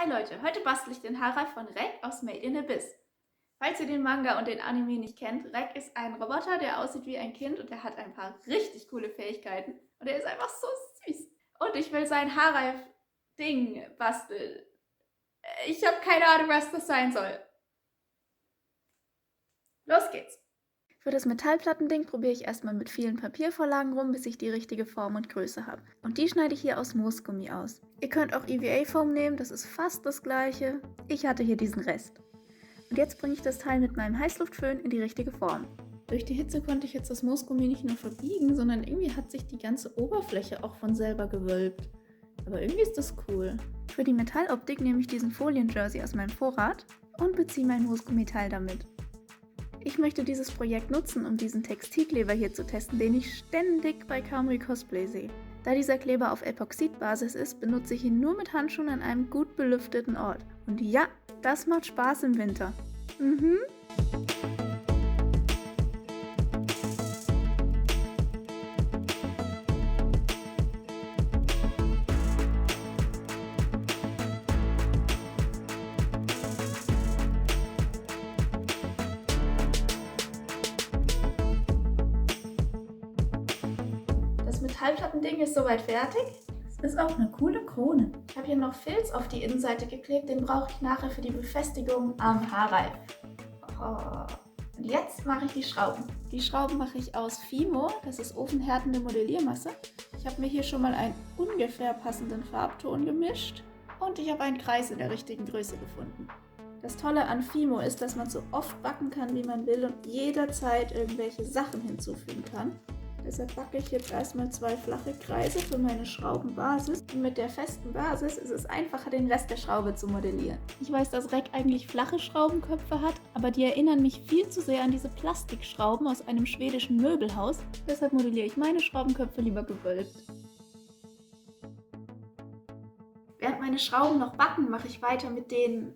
Hi Leute, heute bastel ich den Haarreif von Rek aus Made in Abyss. Falls ihr den Manga und den Anime nicht kennt, Rek ist ein Roboter, der aussieht wie ein Kind und der hat ein paar richtig coole Fähigkeiten und er ist einfach so süß. Und ich will sein Haarreif-Ding basteln. Ich habe keine Ahnung, was das sein soll. Los geht's! Für das Metallplattending probiere ich erstmal mit vielen Papiervorlagen rum, bis ich die richtige Form und Größe habe. Und die schneide ich hier aus Moosgummi aus. Ihr könnt auch EVA-Foam nehmen, das ist fast das gleiche. Ich hatte hier diesen Rest. Und jetzt bringe ich das Teil mit meinem Heißluftföhn in die richtige Form. Durch die Hitze konnte ich jetzt das Moosgummi nicht nur verbiegen, sondern irgendwie hat sich die ganze Oberfläche auch von selber gewölbt. Aber irgendwie ist das cool. Für die Metalloptik nehme ich diesen Folien-Jersey aus meinem Vorrat und beziehe mein Moosgummiteil damit. Ich möchte dieses Projekt nutzen, um diesen Textilkleber hier zu testen, den ich ständig bei Kamui Cosplay sehe. Da dieser Kleber auf Epoxidbasis ist, benutze ich ihn nur mit Handschuhen an einem gut belüfteten Ort. Und ja, das macht Spaß im Winter. Das Metallplattending ist soweit fertig. Es ist auch eine coole Krone. Ich habe hier noch Filz auf die Innenseite geklebt, den brauche ich nachher für die Befestigung am Haarreif. Und jetzt mache ich die Schrauben. Die Schrauben mache ich aus Fimo, das ist ofenhärtende Modelliermasse. Ich habe mir hier schon mal einen ungefähr passenden Farbton gemischt und ich habe einen Kreis in der richtigen Größe gefunden. Das Tolle an Fimo ist, dass man so oft backen kann, wie man will und jederzeit irgendwelche Sachen hinzufügen kann. Deshalb backe ich jetzt erstmal 2 flache Kreise für meine Schraubenbasis. Und mit der festen Basis ist es einfacher, den Rest der Schraube zu modellieren. Ich weiß, dass Rek eigentlich flache Schraubenköpfe hat, aber die erinnern mich viel zu sehr an diese Plastikschrauben aus einem schwedischen Möbelhaus. Deshalb modelliere ich meine Schraubenköpfe lieber gewölbt. Während meine Schrauben noch backen, mache ich weiter mit den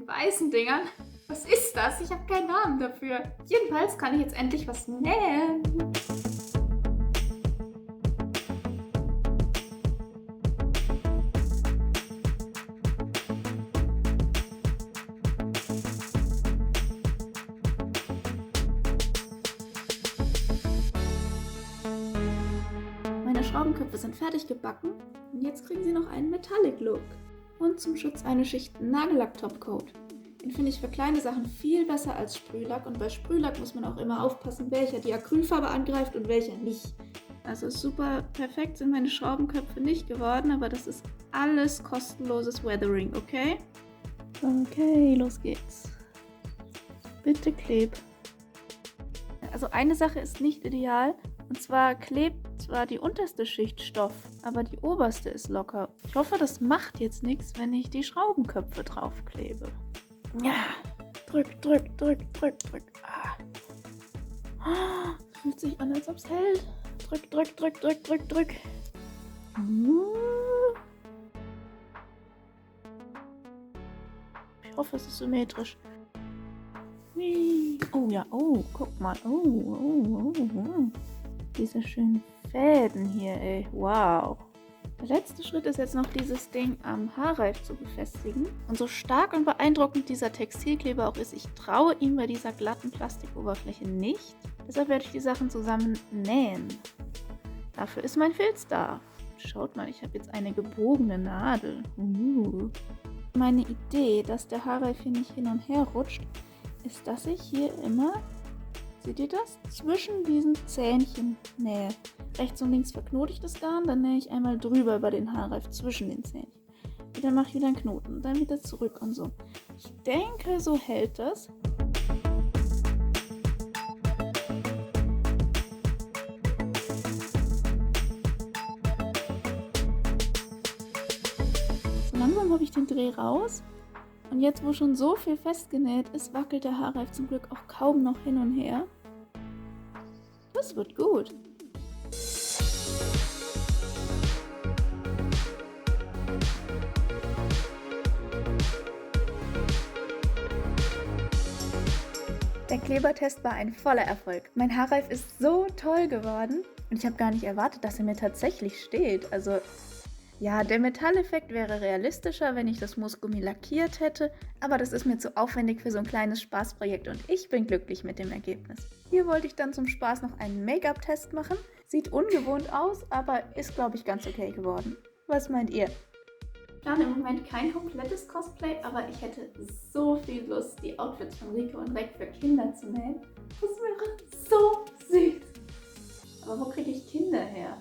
weißen Dingern. Was ist das? Ich habe keinen Namen dafür. Jedenfalls kann ich jetzt endlich was nähen. Meine Schraubenköpfe sind fertig gebacken und jetzt kriegen sie noch einen Metallic Look. Und zum Schutz eine Schicht Nagellack-Topcoat. Den finde ich für kleine Sachen viel besser als Sprühlack und bei Sprühlack muss man auch immer aufpassen, welcher die Acrylfarbe angreift und welcher nicht. Also super perfekt sind meine Schraubenköpfe nicht geworden, aber das ist alles kostenloses Weathering, okay? Okay, los geht's. Bitte kleb. Also eine Sache ist nicht ideal, und zwar klebt zwar die unterste Schicht Stoff, aber die oberste ist locker. Ich hoffe, das macht jetzt nichts, wenn ich die Schraubenköpfe draufklebe. Ja, drück, drück, drück, drück, drück. Fühlt sich an, als ob es hält. Drück, drück, drück, drück, drück, drück. Ich hoffe, es ist symmetrisch. Oh ja, oh, guck mal. Oh. Diese schönen Fäden hier, ey. Wow. Der letzte Schritt ist jetzt noch dieses Ding am Haarreif zu befestigen. Und so stark und beeindruckend dieser Textilkleber auch ist, ich traue ihm bei dieser glatten Plastikoberfläche nicht. Deshalb werde ich die Sachen zusammen nähen. Dafür ist mein Filz da. Schaut mal, ich habe jetzt eine gebogene Nadel. Meine Idee, dass der Haarreif hier nicht hin und her rutscht, ist, dass ich hier immer, seht ihr das, zwischen diesen Zähnchen nähe. Rechts und links verknote ich das Garn, dann nähe ich einmal drüber über den Haarreif zwischen den Zähnchen. Und dann mache ich wieder einen Knoten und dann wieder zurück und so. Ich denke, so hält das. So langsam habe ich den Dreh raus. Und jetzt, wo schon so viel festgenäht ist, wackelt der Haarreif zum Glück auch kaum noch hin und her. Das wird gut. Der Klebertest war ein voller Erfolg. Mein Haarreif ist so toll geworden und ich habe gar nicht erwartet, dass er mir tatsächlich steht. Also Ja, der Metalleffekt wäre realistischer, wenn ich das Moosgummi lackiert hätte, aber das ist mir zu aufwendig für so ein kleines Spaßprojekt und ich bin glücklich mit dem Ergebnis. Hier wollte ich dann zum Spaß noch einen Make-up-Test machen. Sieht ungewohnt aus, aber ist, glaube ich, ganz okay geworden. Was meint ihr? Ich plane im Moment kein komplettes Cosplay, aber ich hätte so viel Lust, die Outfits von Rico und Reck für Kinder zu nähen. Das wäre so süß. Aber wo kriege ich Kinder her?